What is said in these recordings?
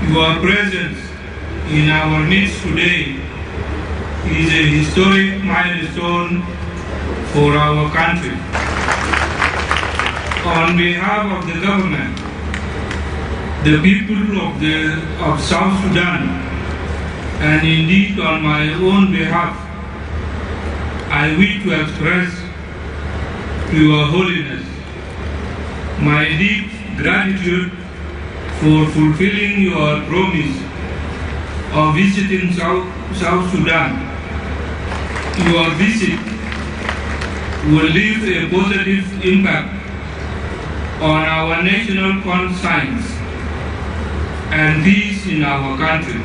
Your presence in our midst today is a historic milestone for our country. On behalf of the government, the people of South Sudan, and indeed on my own behalf, I wish to express to Your Holiness my deep gratitude for fulfilling your promise of visiting South Sudan. Your visit will leave a positive impact on our national conscience and peace in our country.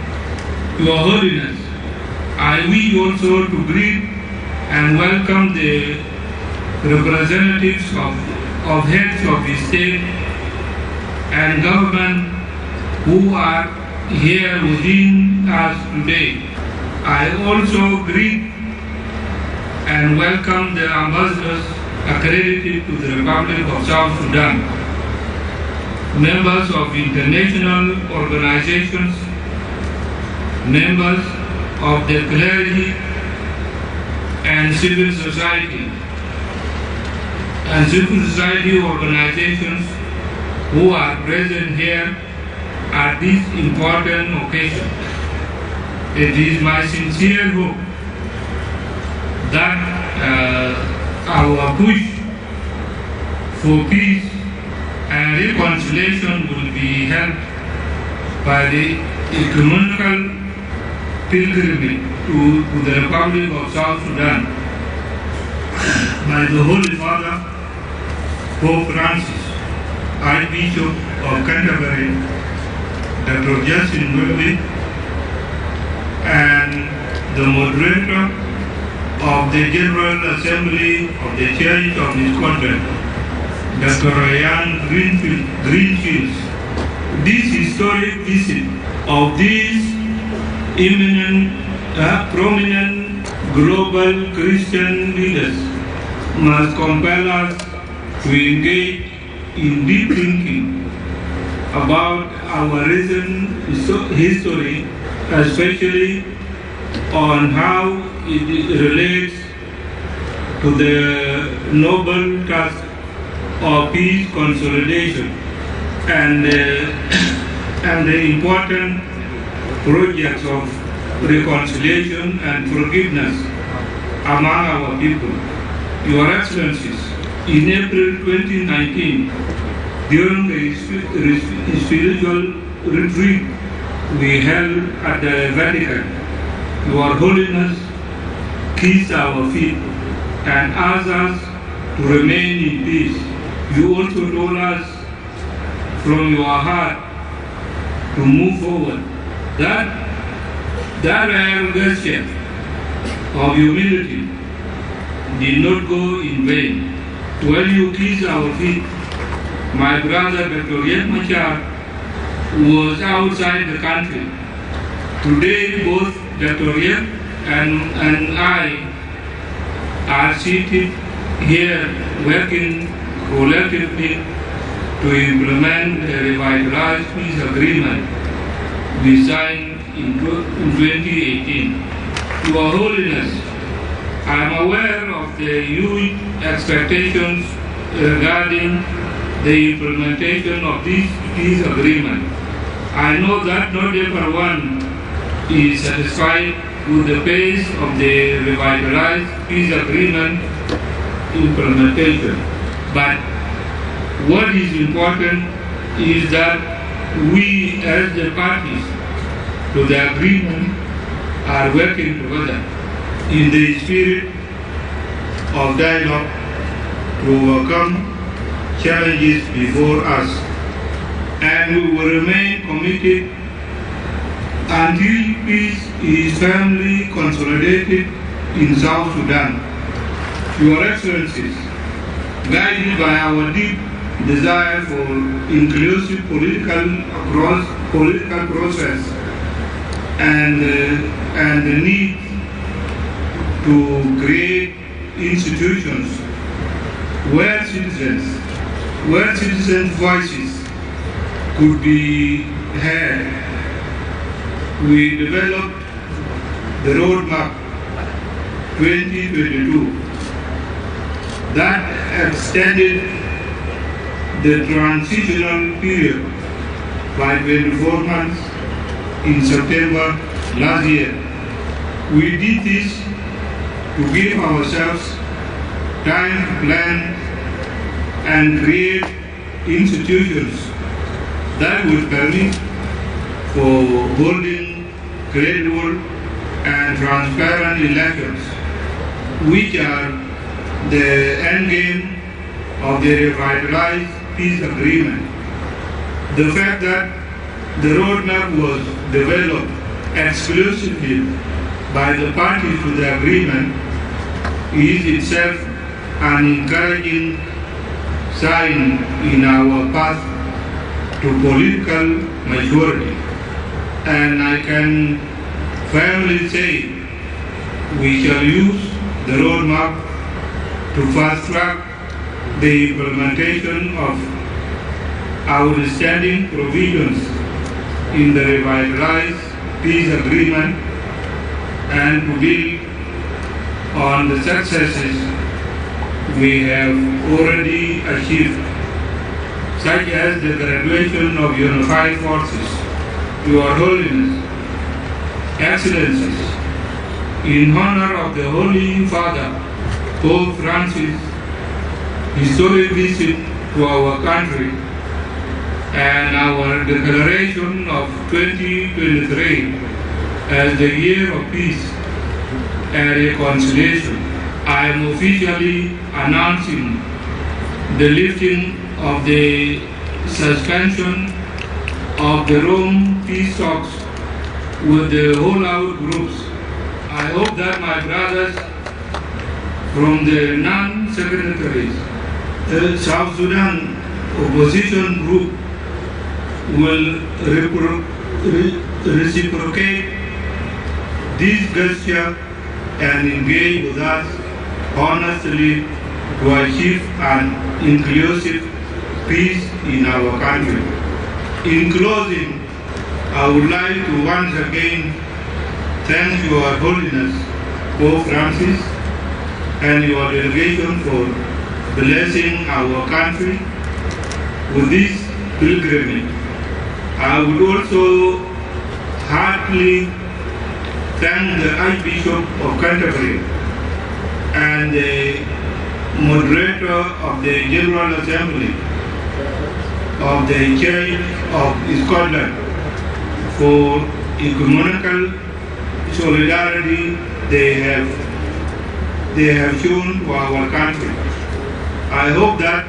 Your Holiness, I wish also to greet and welcome the representatives of heads of the state and government who are here within us today. I also greet and welcome the ambassadors accredited to the Republic of South Sudan, members of international organizations, members of the clergy and civil society organizations who are present here at this important occasion. It is my sincere hope that our push for peace and reconciliation will be helped by the ecumenical pilgrimage to the Republic of South Sudan by the Holy Father, Pope Francis, Archbishop of Canterbury, Dr. Justin Welby, and the moderator of the General Assembly of the Church of the Scotland, Dr. Ryan Greenfields. This historic visit of these eminent, prominent global Christian leaders must compel us to engage in deep thinking about our recent history, especially on how it relates to the noble task of peace consolidation and the important projects of reconciliation and forgiveness among our people. Your Excellencies, in April 2019, during the spiritual retreat we held at the Vatican, Your Holiness kissed our feet and asked us to remain in peace. You also told us from your heart to move forward. That rare gesture of humility did not go in vain. When you kissed our feet, my brother Dr. Machar was outside the country. Today, both Dr. and I are seated here working collectively to implement the revitalized peace agreement we signed in 2018. Your Holiness, I am aware of the huge expectations regarding the implementation of this peace agreement. I know that not everyone is satisfied with the pace of the revitalized peace agreement implementation. But what is important is that we as the parties to the agreement are working together in the spirit of dialogue to overcome challenges before us, and we will remain committed until peace is firmly consolidated in South Sudan. Your Excellencies, guided by our deep desire for inclusive political process and the need to create institutions where citizens' voices could be heard we developed the roadmap 2022 that extended the transitional period by 24 months in September last year. We did this to give ourselves time to plan and create institutions that would permit for holding credible and transparent elections, which are the end game of the revitalized peace agreement. The fact that the roadmap was developed exclusively by the parties to the agreement is itself an encouraging sign in our path to political maturity. And I can firmly say we shall use the roadmap to fast-track the implementation of outstanding provisions in the revitalized peace agreement and to build on the successes we have already achieved, such as the graduation of unified forces. Your Holiness, Excellencies, in honor of the Holy Father, Pope Francis' historic visit to our country and our declaration of 2023 as the year of peace and reconciliation, I am officially announcing the lifting of the suspension of the Rome peace talks with the whole-out groups. I hope that my brothers from the non-signatories, the South Sudan opposition group, will reciprocate this gesture and engage with us honestly to achieve an inclusive peace in our country. In closing, I would like to once again thank Your Holiness Pope Francis and your delegation for blessing our country with this pilgrimage. I would also heartily thank the Archbishop of Canterbury and the moderator of the General Assembly of the Church of Scotland for ecumenical solidarity they have shown to our country. I hope that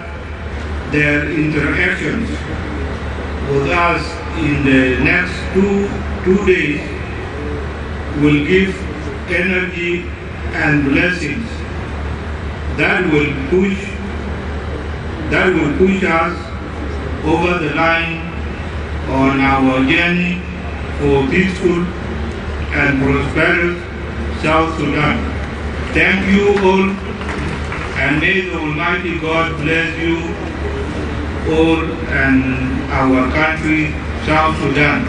their interactions with us in the next two days will give energy and blessings that will push us over the line on our journey for peaceful and prosperous South Sudan. Thank you all, and may the Almighty God bless you all and our country, South Sudan.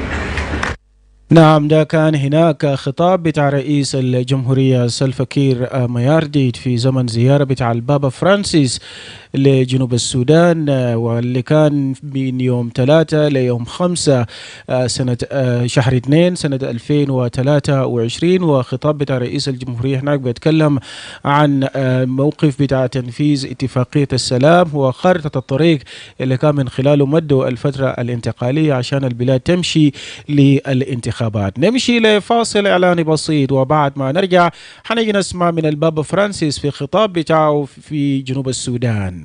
نعم، ده كان هناك خطاب بتاع رئيس الجمهورية سلفا كير ميارديت في زمن زيارة بتاع البابا فرانسيس لجنوب السودان، واللي كان من يوم 3 ليوم 5 سنة شهر 2 سنة 2023. وخطاب بتاع رئيس الجمهورية هناك بيتكلم عن موقف بتاع تنفيذ اتفاقية السلام وخارطة الطريق اللي كان من خلاله مدوا الفترة الانتقالية عشان البلاد تمشي للانتخابات. نمشي لفاصل إعلاني بسيط، وبعد ما نرجع حنيجي نسمع من البابا فرانسيس في خطاب بتاعه في جنوب السودان.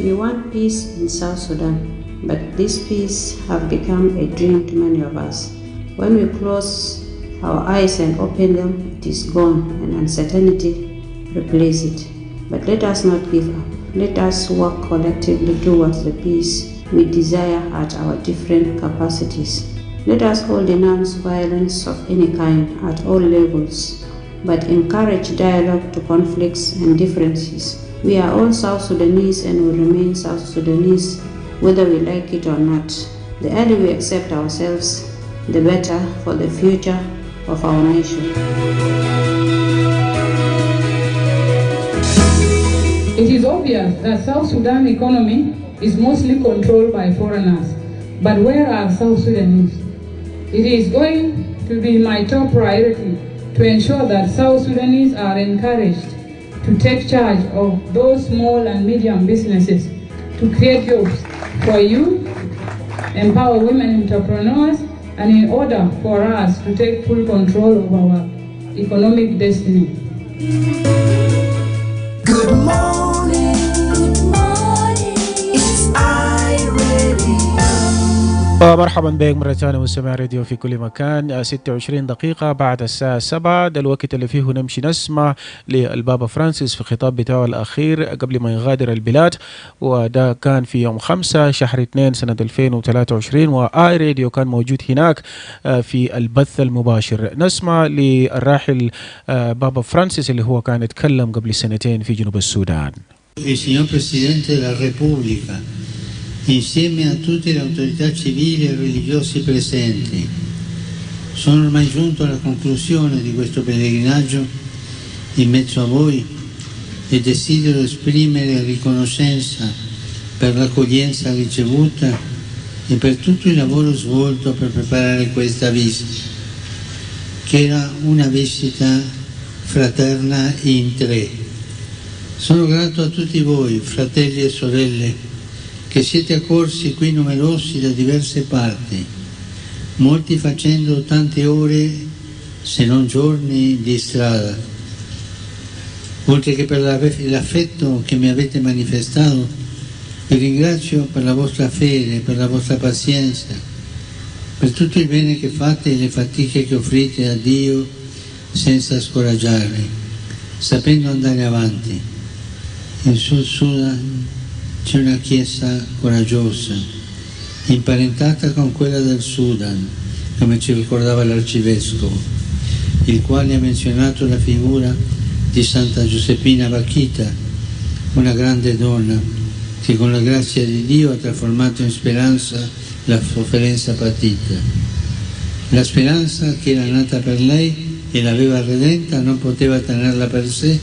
We want peace in South Sudan, but this peace have become a dream to many of us. When we close our eyes and open them, it is gone and uncertainty replace it. But let us not give up. Let us work collectively towards the peace we desire at our different capacities. Let us all denounce violence of any kind at all levels, but encourage dialogue to conflicts and differences. We are all South Sudanese and will remain South Sudanese whether we like it or not. The earlier we accept ourselves, the better for the future of our nation. It is obvious that South Sudan economy is mostly controlled by foreigners. But where are South Sudanese? It is going to be my top priority to ensure that South Sudanese are encouraged to take charge of those small and medium businesses, to create jobs for youth, empower women entrepreneurs, and in order for us to take full control of our economic destiny. Good morning, it's iRadio. مرحبا بك مرة ثانية مستمع راديو في كل مكان. 26 دقيقة بعد الساعة 7، ده الوقت اللي فيه نمشي نسمع للبابا فرانسيس في خطاب بتاعه الأخير قبل ما يغادر البلاد، وده كان في يوم 5 شهر 2 سنة 2023، وآي راديو كان موجود هناك في البث المباشر. نسمع للراحل بابا فرانسيس اللي هو كان يتكلم قبل سنتين في جنوب السودان. Signor Presidente della Repubblica, insieme a tutte le autorità civili e religiose presenti, sono ormai giunto alla conclusione di questo pellegrinaggio in mezzo a voi e desidero esprimere riconoscenza per l'accoglienza ricevuta e per tutto il lavoro svolto per preparare questa visita, che era una visita fraterna in tre. Sono grato a tutti voi, fratelli e sorelle, che siete accorsi qui numerosi da diverse parti, molti facendo tante ore, se non giorni, di strada. Oltre che per l'affetto che mi avete manifestato, vi ringrazio per la vostra fede, per la vostra pazienza, per tutto il bene che fate e le fatiche che offrite a Dio senza scoraggiarvi, sapendo andare avanti. In Sud Sudan c'è una chiesa coraggiosa, imparentata con quella del Sudan, come ci ricordava l'arcivescovo, il quale ha menzionato la figura di Santa Giuseppina Bakita, una grande donna che con la grazia di Dio ha trasformato in speranza la sofferenza patita. La speranza che era nata per lei e l'aveva redenta non poteva tenerla per sé,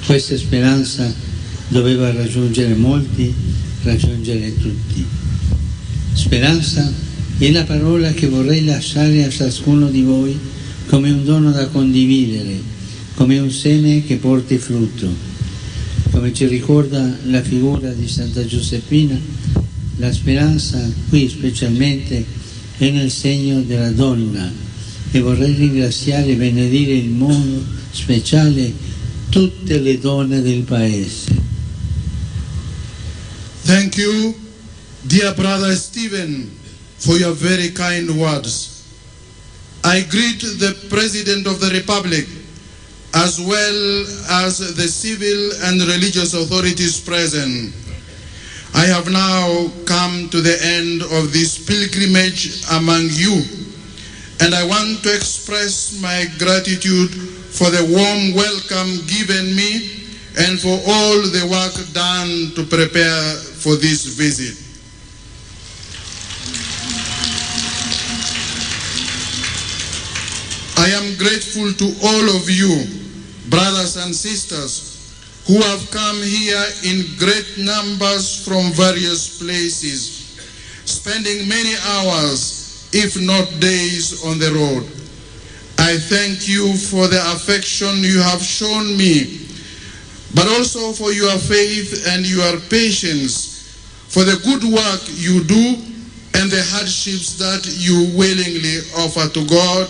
questa speranza doveva raggiungere molti, raggiungere tutti. Speranza è la parola che vorrei lasciare a ciascuno di voi come un dono da condividere, come un seme che porti frutto. Come ci ricorda la figura di Santa Giuseppina, la speranza qui specialmente è nel segno della donna, e vorrei ringraziare e benedire in modo speciale tutte le donne del Paese. Thank you, dear brother Stephen, for your very kind words. I greet the President of the Republic as well as the civil and religious authorities present. I have now come to the end of this pilgrimage among you, and I want to express my gratitude for the warm welcome given me and for all the work done to prepare for this visit. I am grateful to all of you, brothers and sisters, who have come here in great numbers from various places, spending many hours, if not days, on the road. I thank you for the affection you have shown me, but also for your faith and your patience, for the good work you do and the hardships that you willingly offer to God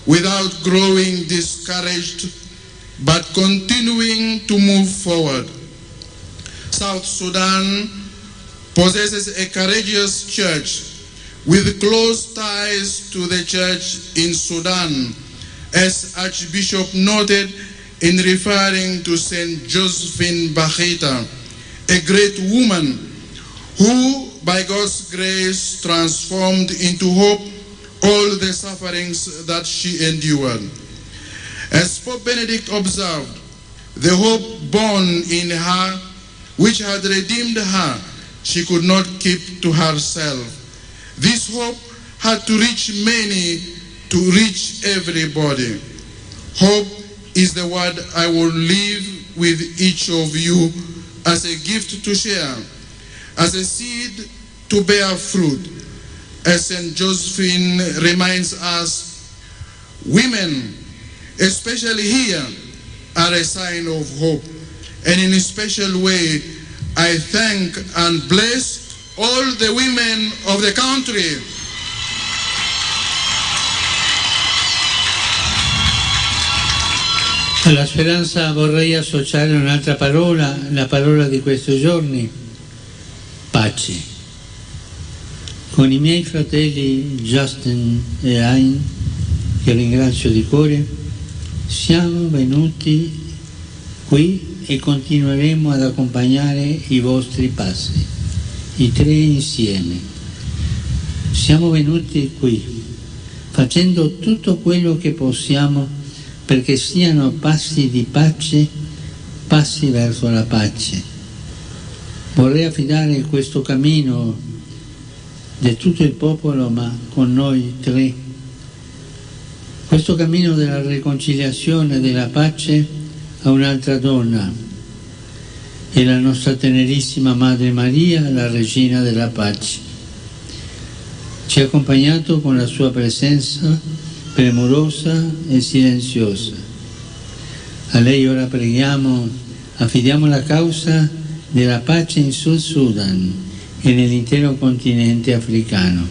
without growing discouraged, but continuing to move forward. South Sudan possesses a courageous church with close ties to the church in Sudan, as Archbishop noted in referring to St. Josephine Bakita, a great woman who, by God's grace, transformed into hope all the sufferings that she endured. As Pope Benedict observed, the hope born in her, which had redeemed her, she could not keep to herself. This hope had to reach many to reach everybody. Hope is the word I will leave with each of you as a gift to share, as a seed to bear fruit. As St. Josephine reminds us, women, especially here, are a sign of hope. And in a special way, I thank and bless all the women of the country. Alla speranza vorrei associare un'altra parola, la parola di questi giorni, pace. Con i miei fratelli Justin e Ain, che ringrazio di cuore, siamo venuti qui e continueremo ad accompagnare i vostri passi, i tre insieme. Siamo venuti qui facendo tutto quello che possiamo perché siano passi di pace, passi verso la pace. Vorrei affidare questo cammino di tutto il popolo, ma con noi tre, questo cammino della riconciliazione e della pace a un'altra donna, e la nostra tenerissima Madre Maria, la Regina della Pace. Ci ha accompagnato con la sua presenza premurosa e silenziosa. A lei ora preghiamo, affidiamo la causa della pace in Sud Sudan e nell'intero continente africano.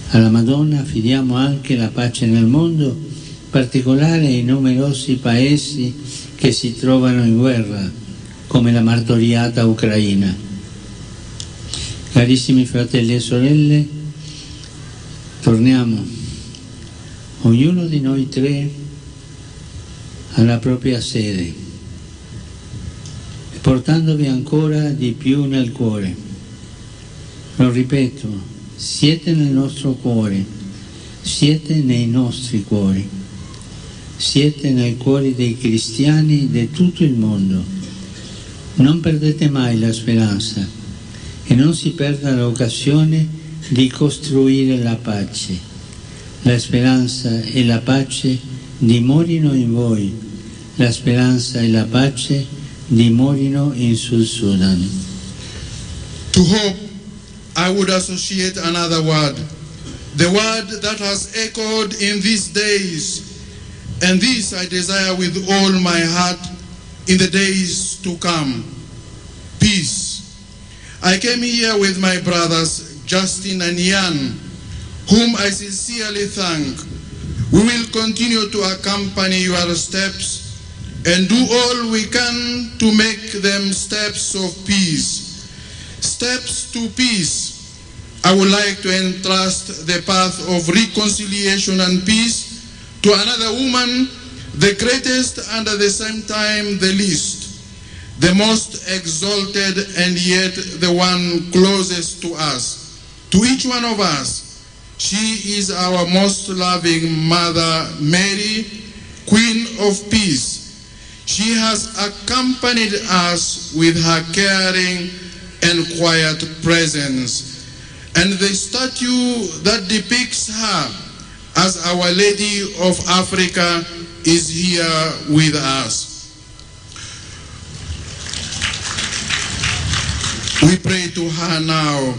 Alla Madonna affidiamo anche la pace nel mondo, in particolare ai numerosi paesi che si trovano in guerra, come la martoriata Ucraina. Carissimi fratelli e sorelle, torniamo, ognuno di noi tre, alla propria sede, portandovi ancora di più nel cuore. Lo ripeto, siete nel nostro cuore, siete nei nostri cuori, siete nei cuori dei cristiani di tutto il mondo. Non perdete mai la speranza e non si perda l'occasione di costruire la pace. La speranza e la pace dimorino in voi, la speranza e la pace dimorino in Sud Sudan. To hope, I would associate another word, the word that has echoed in these days, and this I desire with all my heart in the days to come: peace. I came here with my brothers Justin and Jan, whom I sincerely thank. We will continue to accompany your steps and do all we can to make them steps of peace. Steps to peace. I would like to entrust the path of reconciliation and peace to another woman, the greatest and at the same time the least, the most exalted and yet the one closest to us. To each one of us, she is our most loving Mother Mary, Queen of Peace. She has accompanied us with her caring and quiet presence. And the statue that depicts her as Our Lady of Africa is here with us. We pray to her now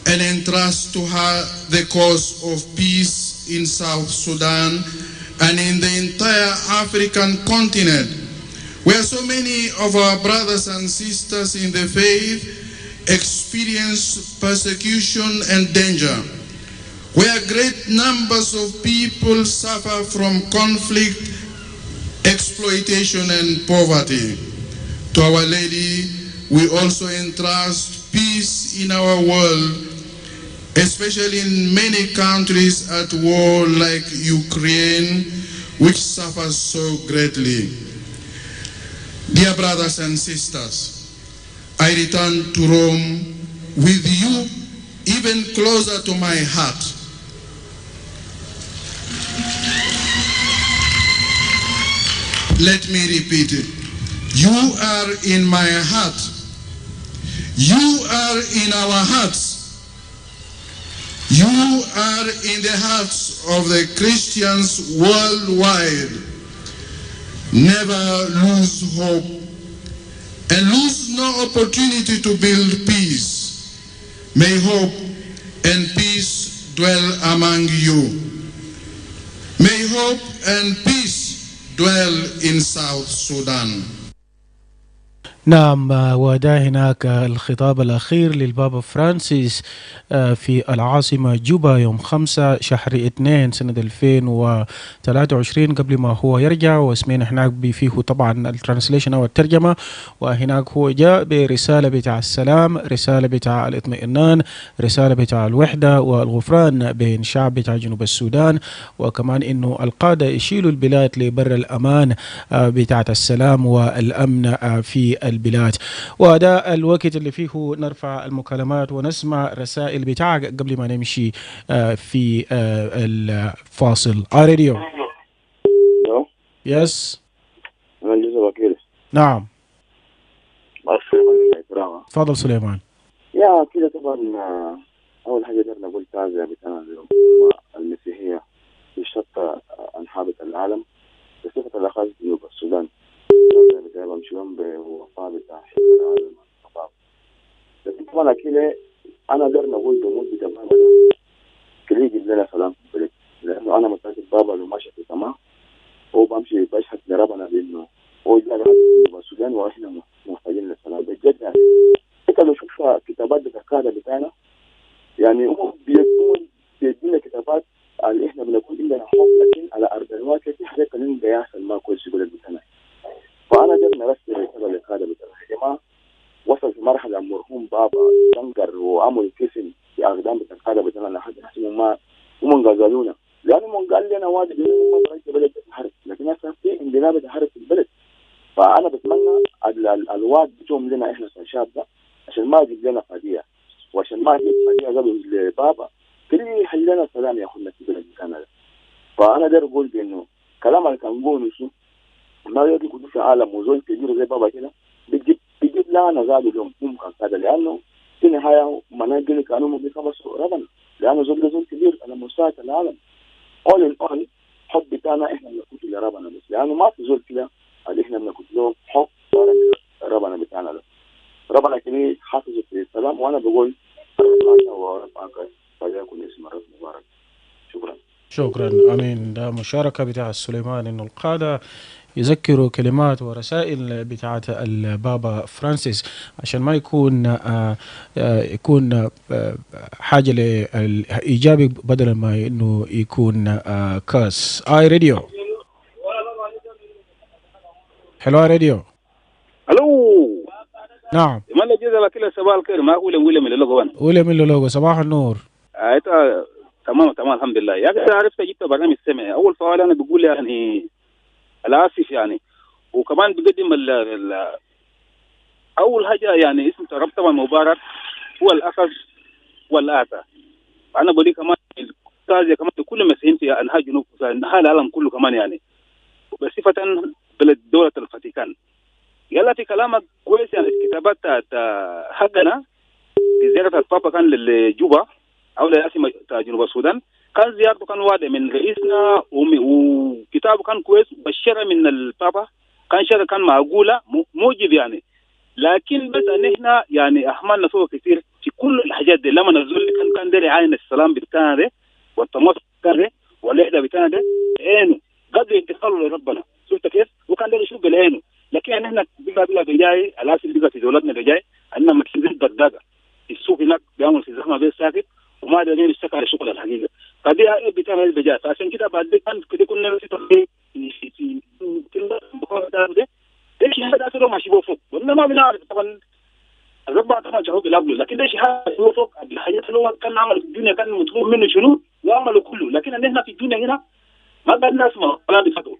and entrust to her the cause of peace in South Sudan and in the entire African continent, where so many of our brothers and sisters in the faith experience persecution and danger, where great numbers of people suffer from conflict, exploitation, and poverty. To Our Lady, we also entrust peace in our world, especially in many countries at war like Ukraine, which suffers so greatly. Dear brothers and sisters, I return to Rome with you even closer to my heart. Let me repeat it. You are in my heart. You are in our hearts. You are in the hearts of the Christians worldwide. Never lose hope and lose no opportunity to build peace. May hope and peace dwell among you. May hope and peace dwell in South Sudan. نعم، وده هناك الخطاب الأخير للبابا فرانسيس في العاصمة جوبا يوم 5 شهر 2 سنة 2023 قبل ما هو يرجع. واسمين هناك فيه طبعا الترانسليشن أو الترجمة، وهناك هو جاء برسالة بتاع السلام، رسالة بتاع الاطمئنان، رسالة بتاع الوحدة والغفران بين شعب بتاع جنوب السودان، وكمان إنه القادة يشيلوا البلاد لبر الأمان بتاعت السلام والأمن في البلاد. وهذا الوقت اللي فيه نرفع المكالمات ونسمع رسائل بتاعك قبل ما نمشي في الفاصل. راديو. يس. نعم. تفضل سليمان. يا كده طبعا أول حاجة قدرنا نقول تعزية بتاعنا اليوم المسيحية في شتى أنحاء العالم بصفة الأخص جنوب السودان. بمشيهم بوفاة بتاع شكل العالم الطباب. لكن طبعا أكيله أنا قدرنا نقول بموت بابا كلي يجيب لنا سلام في البلد، لأنه أنا متأكد بابا لو ماشي في السماء هو بمشي بشهد لربنا بأنه هو جاء جنوب السودان وإحنا محتاجين للسلام بجد. يعني أنت لو شوف كتابات القادة بتاعنا يعني هم بيدينا كتابات اللي إحنا بنقول إننا خوف، لكن على أرض الواقع في حاجات كلنا بيحصل ما كويس في البلد بتاعنا. فأنا قدرنا نرسل رسالة للقادة بتاعنا يا جماعة، وصل في مرحلة مرحوم بابا شنكر وعمل كسم في أقدام بتاع القادة بتاعنا لحد حسموا ما هم غزالونا، لأنه من قال لنا واجب إنه ما برأيت بلد تتحرك، لكن هسه في اندلاب بتحرك في البلد. فأنا بتمنى الوعد بتوم لنا إحنا الشعب ده عشان ما يجيب لنا قضية، وعشان ما يجيب قضية قبل لبابا كل يحل لنا السلام يا أخونا في البلد بتاعنا ده. فأنا داير أقول بإنه كلام اللي كان نقوله شو ما يجي يقول في عالم وزول كبير زي بابا كده بيجيب لنا زاد اليوم ممكن هذا، لأنه في النهاية مناقل كانوا بيخلصوا ربنا، لأنه زول كبير على مستوى العالم. all in all حب بتاعنا إحنا بنكوت لربنا بس، لأنه ما في زول كده اللي إحنا بنكوت له حب ربنا بتاعنا ده. ربنا كده حافظه في السلام، وأنا بقول ربنا وربك فليكن اسم الرب مبارك. شكرا. امين. ده مشاركه بتاع سليمان انه القاده يذكروا كلمات ورسائل بتاعت البابا فرانسيس عشان ما يكون حاجه لايجابي بدل ما انه يكون كاس. راديو. حلو راديو. الو. نعم. ما اللي جزا كده صباح الخير. ما ويلم من اللوغو ويلم اللوغو. صباح النور. تمام الحمد لله. يا اخي عرفت جبت برنامج السمع. اول سؤال انا بقول يعني الاسف يعني، وكمان بقدم اول حاجه يعني اسم رب طبعا مبارك هو الاخذ والاتى. انا بقول كمان استاذ كمان كل مسيحيين في انحاء جنوب انحاء العالم كله كمان يعني بصفه بلد دوله الفاتيكان. يلا في كلامك كويس يعني الكتابات حقنا في زياره البابا كان للجوبا او للعاصمه جنوب السودان، كان زيارته كان واحده من رئيسنا وكتابه كان كويس، والشرع من البابا كان شرع كان معقوله موجب يعني. لكن بس ان احنا يعني اهملنا فوق كثير في كل الحاجات دي. لما نزول كان داري عين السلام بتاعنا ده والتماسك بتاعنا ده والوحده بتاعنا ده عينه قبل انتقاله لربنا. شفت كيف؟ وكان داري يشوف بالعينه. لكن يعني احنا بلا بجاي الاسف بقى في دولتنا بجاي اننا مكسبين بداقه السوق هناك بيعمل في زحمه بيه ساكت وما دارين يشتكى على شغل الحقيقه. فدي بتاعنا البجاي. فعشان كده بعد كان كده كنا في ليش هذا أصله ماشي بوفق؟ وإنما ما بنعرف طبعا الربع طبعا شهوب الأبلو، لكن ليش هذا بوفق؟ الحاجات اللي هو كان عمل في الدنيا كان مطلوب منه شنو؟ وعمله كله، لكن إن إحنا في الدنيا هنا ما قدرنا نسمع ولا بفتو.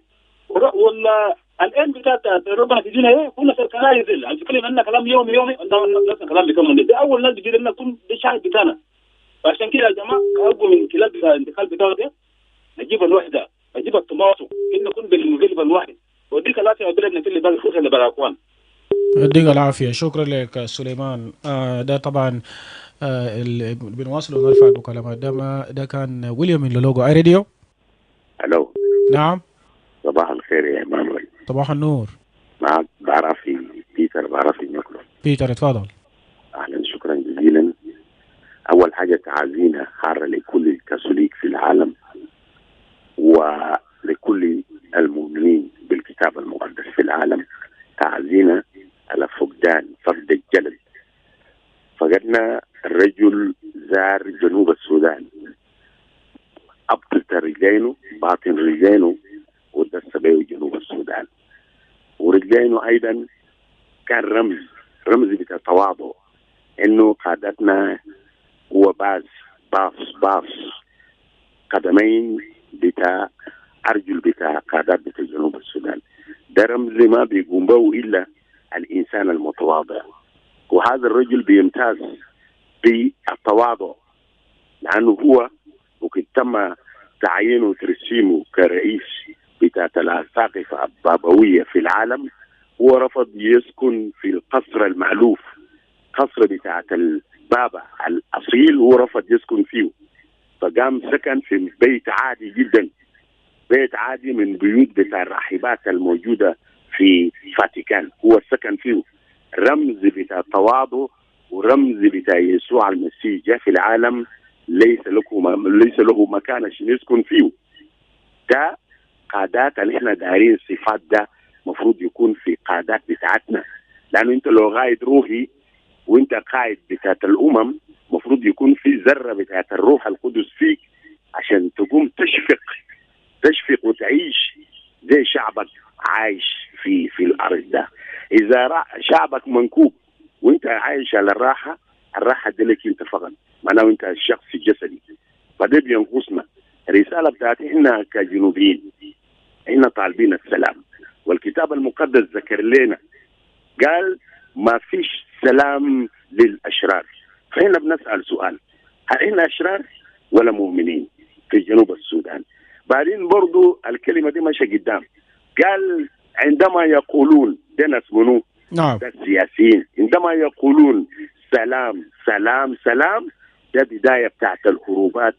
ولا الآن بتاعت ربنا في الدنيا كنا في الكلام يزل، الفكرة إن كلام يومي الناس كلام بيكمل. ده أول ناس بيجي لنا كل ده شاهد بتاعنا. فعشان كده يا جماعة أرجو من خلال الانتقال بتاعه ده نجيب الوحدة، نجيب التماسك، إن نكون بالمغلب الواحد. وديك لا في بلدنا في اللي باقي خصوصا اللي باقي اخوان. يديك العافية. شكرا لك سليمان. ده طبعا بنواصل ونرفع المكالمات. ده كان ويليام من لولوجو اي راديو. الو، نعم. صباح الخير يا ايمانويل. صباح النور. معك بعرفي بيتر، بعرفي نقله. بيتر اتفضل. اهلا، شكرا جزيلا. اول حاجه تعازينا حاره لكل الكاثوليك في العالم ولكل المؤمنين بالكتاب المقدس في العالم. تعازينا على فقد الجلد. فقدنا الرجل زار جنوب السودان، أبطل رجلينه، باطن رجلينه، ودس بيه جنوب السودان. ورجلينه أيضا كان رمز بتاع تواضع، إنه قادتنا هو باص قدمين بتاع أرجل بتاع قادات بتاع جنوب السودان. ده رمز ما بيقوم به إلا الإنسان المتواضع، وهذا الرجل بيمتاز بالتواضع، لأنه هو وقد تم تعيينه وترسيمه كرئيس بتاع الأساقفة البابوية في العالم. هو رفض يسكن في القصر المألوف، قصر بتاع البابا الأصيل، هو رفض يسكن فيه، فقام سكن في بيت عادي جدا، بيت عادي من بيوت بتاع الراهبات الموجودة في فاتيكان، هو سكن فيه. رمز بتاع التواضع ورمز بتاع يسوع المسيح جاء في العالم، ليس له مكان عشان يسكن فيه. ده قادات اللي احنا دايرين، الصفات ده مفروض يكون في قادات بتاعتنا، لانه انت لو قائد روحي وانت قائد بتاعت الامم مفروض يكون في ذره بتاعت الروح القدس فيك عشان تقوم تشفق وتعيش زي شعبك عايش في الارض ده. اذا شعبك منكوب وانت عايش على الراحه دي لك انت فقط، معناه انت الشخص الجسدي، فده بينقصنا. الرساله بتاعتي احنا كجنوبيين احنا طالبين السلام، والكتاب المقدس ذكر لنا قال ما فيش سلام للاشرار. فهنا بنسال سؤال، هل احنا اشرار ولا مؤمنين في جنوب السودان؟ بعدين برضو الكلمه دي ماشيه قدام، قال عندما يقولون ده ناس منو؟ نعم. ده السياسيين، عندما يقولون سلام سلام سلام، ده بدايه بتاعت الحروبات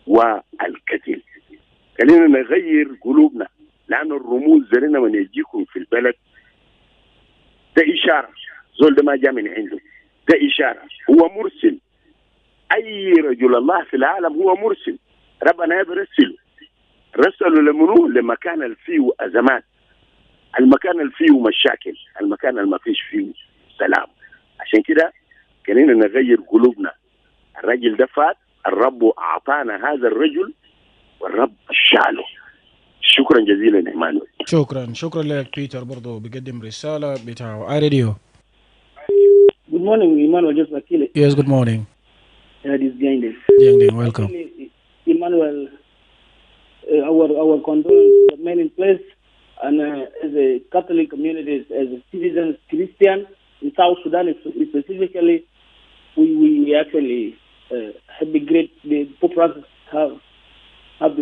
والقتل. خلينا نغير قلوبنا، لأن الرموز زرنا من يجيكم في البلد ده إشارة، زول ده ما جاء من عنده، ده إشارة، هو مرسل. أي رجل الله في العالم هو مرسل، ربنا يرسله. رسله لمنو؟ لمكان اللي فيه أزمات، المكان اللي فيه مشاكل، المكان اللي ما فيش فيه سلام. عشان كده خلينا نغير قلوبنا. الرجل ده فات، الرب أعطانا هذا الرجل والرب شاله. شكرا جزيلا إيمانويل. شكرا لك. بيتر برضو بيقدم رسالة بتاعه اي راديو. Good morning, Emmanuel. Just Akile. Yes, good morning. This is Gaindes. Welcome. Actually, Emmanuel, our condolences remain in place, and as a Catholic community, as a citizens Christian in South Sudan, specifically, we actually have the Pope Francis have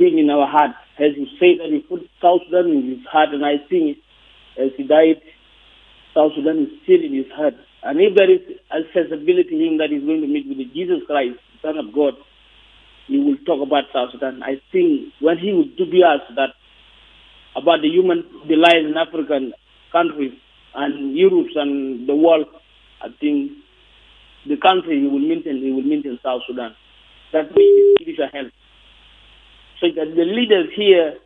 been in our heart. As you say that he put South Sudan in his heart, and I think as he died, South Sudan is still in his heart. And if there is accessibility in him that he's going to meet with Jesus Christ, Son of God, he will talk about South Sudan. I think when he would do us that about the lives in African countries and Europe and the world, I think the country he will mention South Sudan. That means spiritual health. So that the leaders here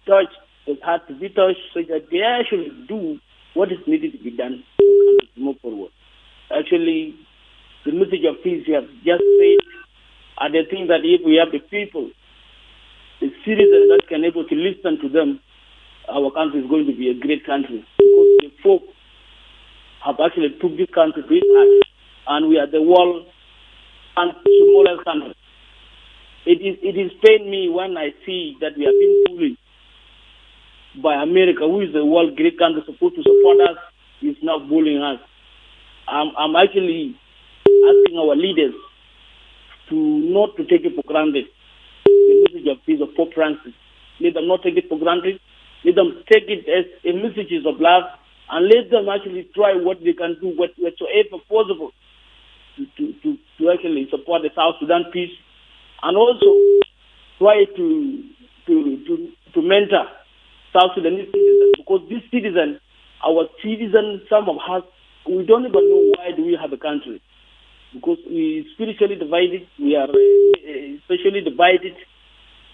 touch it has to be touched, so that they actually do what is needed to be done to move forward. Actually, the message of peace you have just said, and I think that if we have the people, the citizens that can able to listen to them, our country is going to be a great country, because the folk have actually took this country to its heart, and we are the world and smallest country. It is pain me when I see that we are being bullied by America, who is the world great country supposed to support us, is now bullying us. I'm actually asking our leaders to not to take it for granted. The message of peace of Pope Francis, let them not take it for granted. Let them take it as a message of love and let them actually try what they can do, whatsoever possible to actually support the South Sudan peace, and also try to mentor South Sudanese citizens, because these citizens, our citizens, some of us, we don't even know why do we have a country, because we spiritually divided, we are especially divided.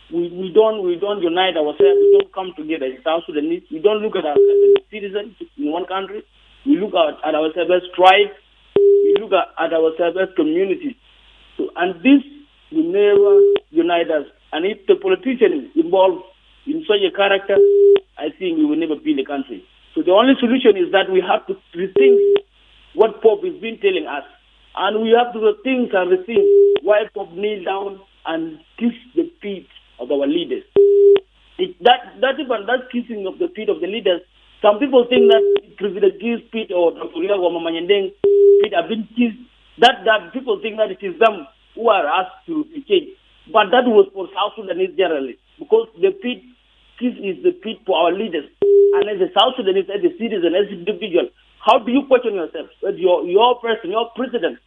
We don't unite ourselves. We don't come together as South Sudanese. We don't look at ourselves as citizens in one country. We look at ourselves as tribes. We look at ourselves as communities. So, and this will never unite us. And if the politician involved in such a character, I think we will never build a country. So the only solution is that we have to rethink what Pope has been telling us. And we have to rethink and rethink why Pope kneel down and kiss the feet of our leaders. That kissing of the feet of the leaders, some people think that President Gil's feet or Dr. Riago Mamanyandeng feet have been kissed. That people think that it is them who are asked to change. But that was for South Sudanese generally, because the feet kiss is the feet for our leaders. And as a South Sudanese, as a citizen, as an individual, how do you question yourself? As your person, your president,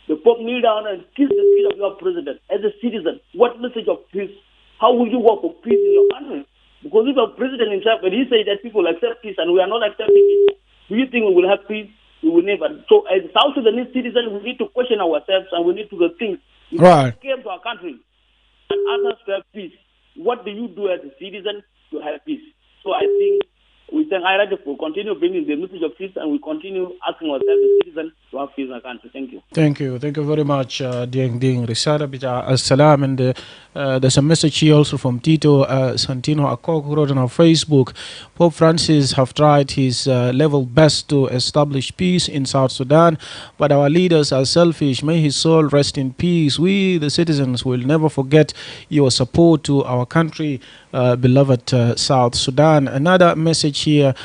the Pope kneel down and kiss the feet of your president. As a citizen, what message of peace? How will you work for peace in your country? Because if our president himself, when he says that people accept peace and we are not accepting it, do you think we will have peace? We will never. So as South Sudanese citizens, we need to question ourselves and we need to think. If Right. you came to our country and asked us to have peace, what do you do as a citizen to have peace? So I think we thank IRAD for continue bringing the message of peace, and we continue asking ourselves as citizens to have peace in our country. Thank you. Thank you very much, Ding Risala bita Assalam. And there's a message here also from Tito Santino Akok, who wrote on our Facebook. Pope Francis have tried his level best to establish peace in South Sudan, but our leaders are selfish. May his soul rest in peace. We, the citizens, will never forget your support to our country, beloved South Sudan. Another message here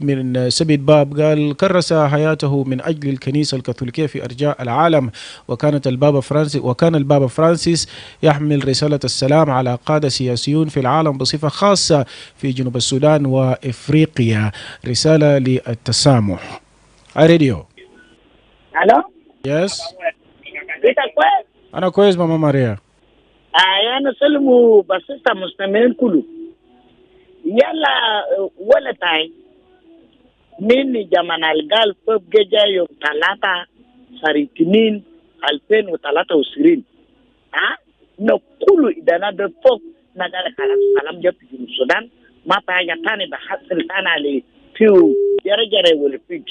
من سبيد باب قال كرس حياته من أجل الكنيسة الكاثوليكية في أرجاء العالم، وكان البابا فرانسيس يحمل رسالة السلام على قادة سياسيون في العالم بصفة خاصة في جنوب السودان وإفريقيا. رسالة للتسامح. راديو. الو. يس. انت كويس؟ أنا كويس ماما ماريا. أنا سلموا بسيطة مستمعين كله. يلا ولا تاي. Mimi jaman algal pop geja yung talata saritinin alpen o talata usirin. No kulu idana de pop nagala salam jap di Sudan. Mapa ya tani bahasil tana le piu jare wole piu.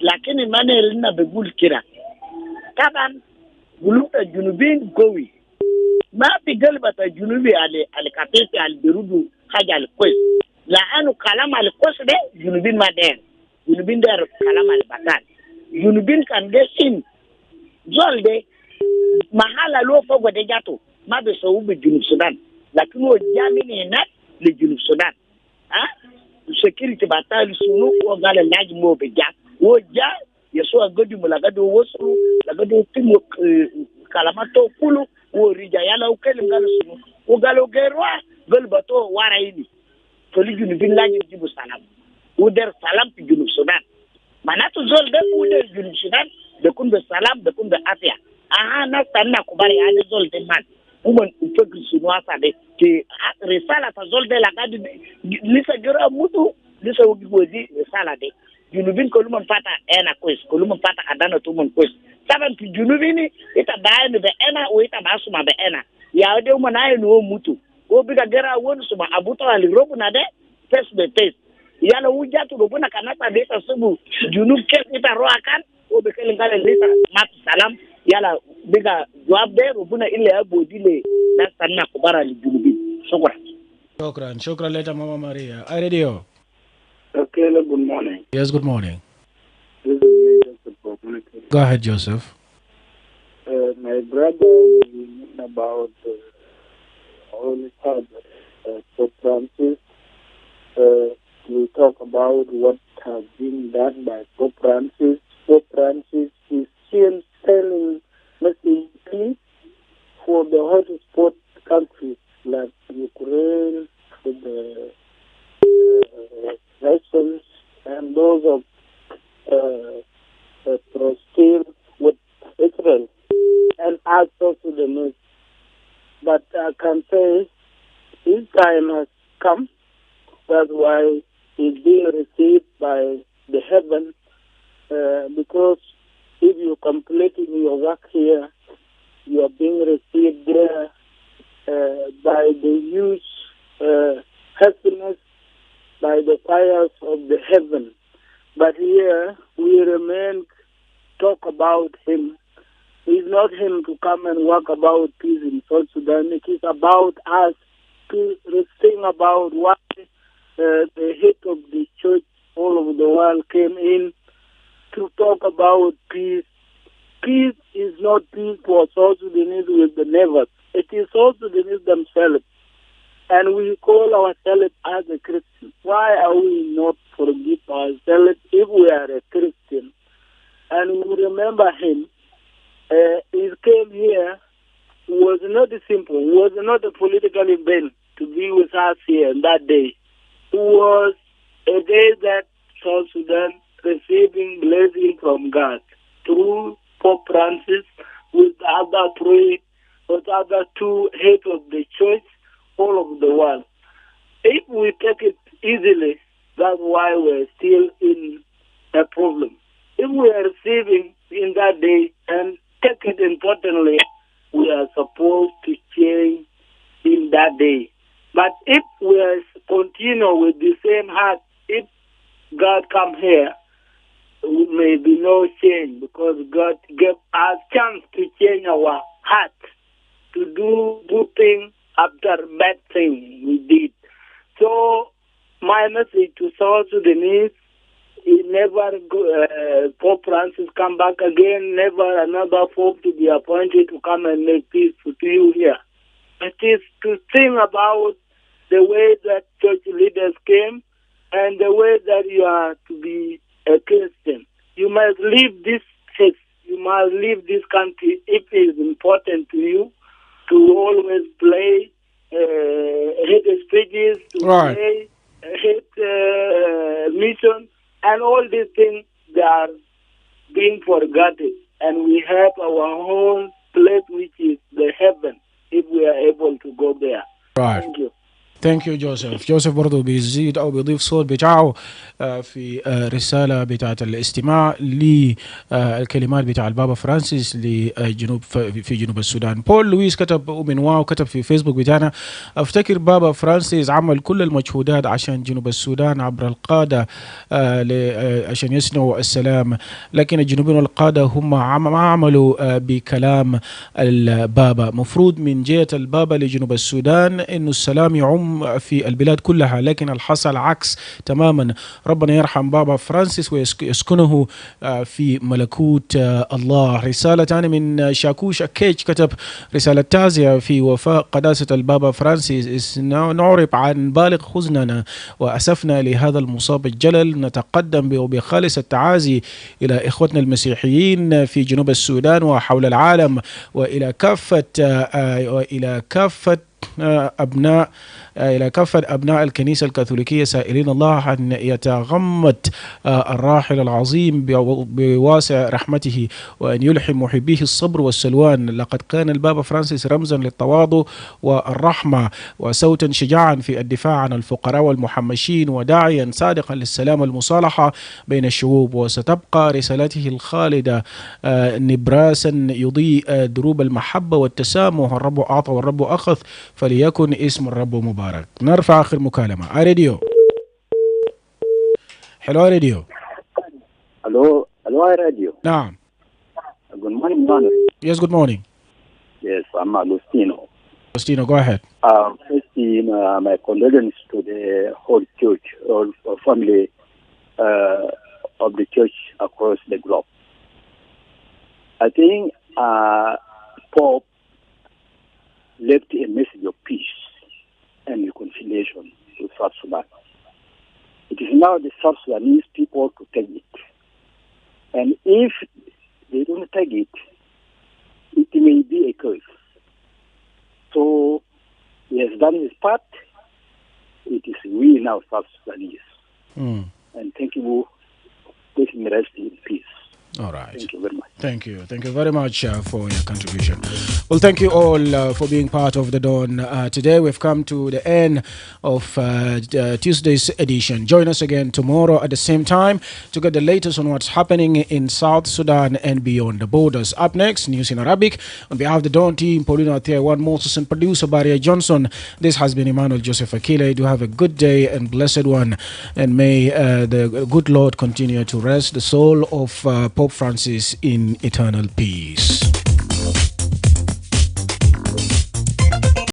Lakini Emmanuel na begul kira. Kaban buluta junubin gowi. Ma pigal bata junubi ale kapete al berudu haja al kwes. لأنه كلام القصة ده جنوبين ما دين جنوبين ده كلام البطال جنوبين كان جسين زول ده محل لو فوق ده جاتو ما بيسووا بجنوب السودان لكن هو جامين هناك لجنوب السودان security بطال سنو وقال الناج مو بجا وجا يسوع قدي ملاقدو وصلوا لقدو تيمو كلاماتو كله ورجع يلا وكلم قالوا سنو وقالوا جروا قال بتو ورايني Kali junubin lagi jibu salam. Uder salam pi junub Sudan. Manatu zol de uder junub Sudan de kun be salam de kun be afia. Na tanna kubari ade zol de man. Umon upegri sunwa sa de ki risala ta zol de la gadi lisa gira mutu lisa wogi risala de. Junubin kolumon pata kwes kolumon pata adana tumon kwes. Saban pi junubini ita bae be o ita basuma be Ya de umon ayi no mutu. Biga gera won suma abuto ali robu na de face to face yala wujatu robu na kanata de ta subu junub kes ita roakan be kelen gale lita mat salam yala biga jawab de robu na ile abodile na sanna kubara li junubi shukran leta mama Maria. Radio. Akile, good morning. Yes, good morning. This is me, Joseph. Go ahead, Joseph. My brother was about Holy Father, Pope Francis. We talk about what has been done by Pope Francis. Pope Francis is still telling messages for the hotspot countries like Ukraine, the Sudanese. But I can say his time has come. That's why he's being received by the heaven, because if you're completing your work here, you are being received there by the huge happiness, by the fires of the heaven. But here we remain talk about him. It's not him to come and work about peace in South Sudan. It is about us to sing about why the head of the church all over the world came in to talk about peace. Peace is not peace for South Sudanese with the neighbors. It is South Sudanese themselves. And we call ourselves as a Christian. Why are we not forgive ourselves if we are a Christian? And we remember him. He came here, was not simple, was not a political event to be with us here that day. It was a day that South Sudan receiving blessing from God through Pope Francis with other three, with other two heads of the church all over the world. If we take it easily, that's why we're still in a problem. If we are receiving in that day and take it importantly, we are supposed to change in that day. But if we are continue with the same heart, if God come here, there may be no change, because God gave us chance to change our heart, to do good things after bad thing we did. So my message to South Sudanese is never Pope Francis come back again, never another Pope to be appointed to come and make peace to you here. It is to think about the way that church leaders came and the way that you are to be a Christian. You must leave this faith. You must leave this country if it is important to you to always play hate speeches, to play hate mission, and all these things, they are being forgotten. And we have our own place, which is the heaven, if we are able to go there. Right. Thank you. ثانك يو جوزيف برضو بيزيد او بيضيف صوت بتاعه في رساله بتاعه الاستماع للكلمات بتاع البابا فرانسيس لجنوب في جنوب السودان. بول لويس كتب من واو كتب في فيسبوك بتاعنا: افتكر بابا فرانسيس عمل كل المجهودات عشان جنوب السودان عبر القاده عشان يصنعوا السلام، لكن الجنوبيين والقاده هم ما عملوا بكلام البابا. مفروض من جهه البابا لجنوب السودان انه السلام يعم في البلاد كلها، لكن الحصل عكس تماما. ربنا يرحم بابا فرانسيس ويسكنه في ملكوت الله. رسالة تانية من شاكوش أكيج كتب رسالة تعزية في وفاة قداسة البابا فرانسيس. نعرب عن بالغ حزننا وأسفنا لهذا المصاب الجلل. نتقدم بخالص التعازي إلى إخوتنا المسيحيين في جنوب السودان وحول العالم، وإلى كافة أبناء الكنيسة الكاثوليكية، سائلين الله أن يتغمد الراحل العظيم بواسع رحمته، وأن يلحم محبيه الصبر والسلوان. لقد كان البابا فرانسيس رمزا للتواضع والرحمة، وصوتا شجاعا في الدفاع عن الفقراء والمحمشين، وداعيا صادقا للسلام والمصالحة بين الشعوب. وستبقى رسالته الخالدة نبراسا يضيء دروب المحبة والتسامح. الرب أعطى والرب أخذ، فليكن اسم الرب مبارك. نرفع آخر مكالمة. راديو حلو. راديو Hello, radio. نعم. Good morning, Emmanuel. Yes, good morning. Yes, I'm Agostino. Agostino, go ahead. First, my condolences to the whole church, or family of the church across the globe. I think Pope left a message of peace and reconciliation to South Sudan. It is now the South Sudanese people to take it. And if they don't take it, it may be a curse. So he has done his part. It is we now South Sudanese. And thank you. Let him rest in peace. All right. Thank you very much. Thank you. Thank you very much for your contribution. Well, thank you all for being part of the Dawn. Today we've come to the end of Tuesday's edition. Join us again tomorrow at the same time to get the latest on what's happening in South Sudan and beyond the borders. Up next, news in Arabic. On behalf of the Dawn team, Paulina One Moses and producer Barry Johnson, this has been Emmanuel Joseph Akile. Do have a good day and blessed one. And may the good Lord continue to rest the soul of Pope Francis in eternal peace.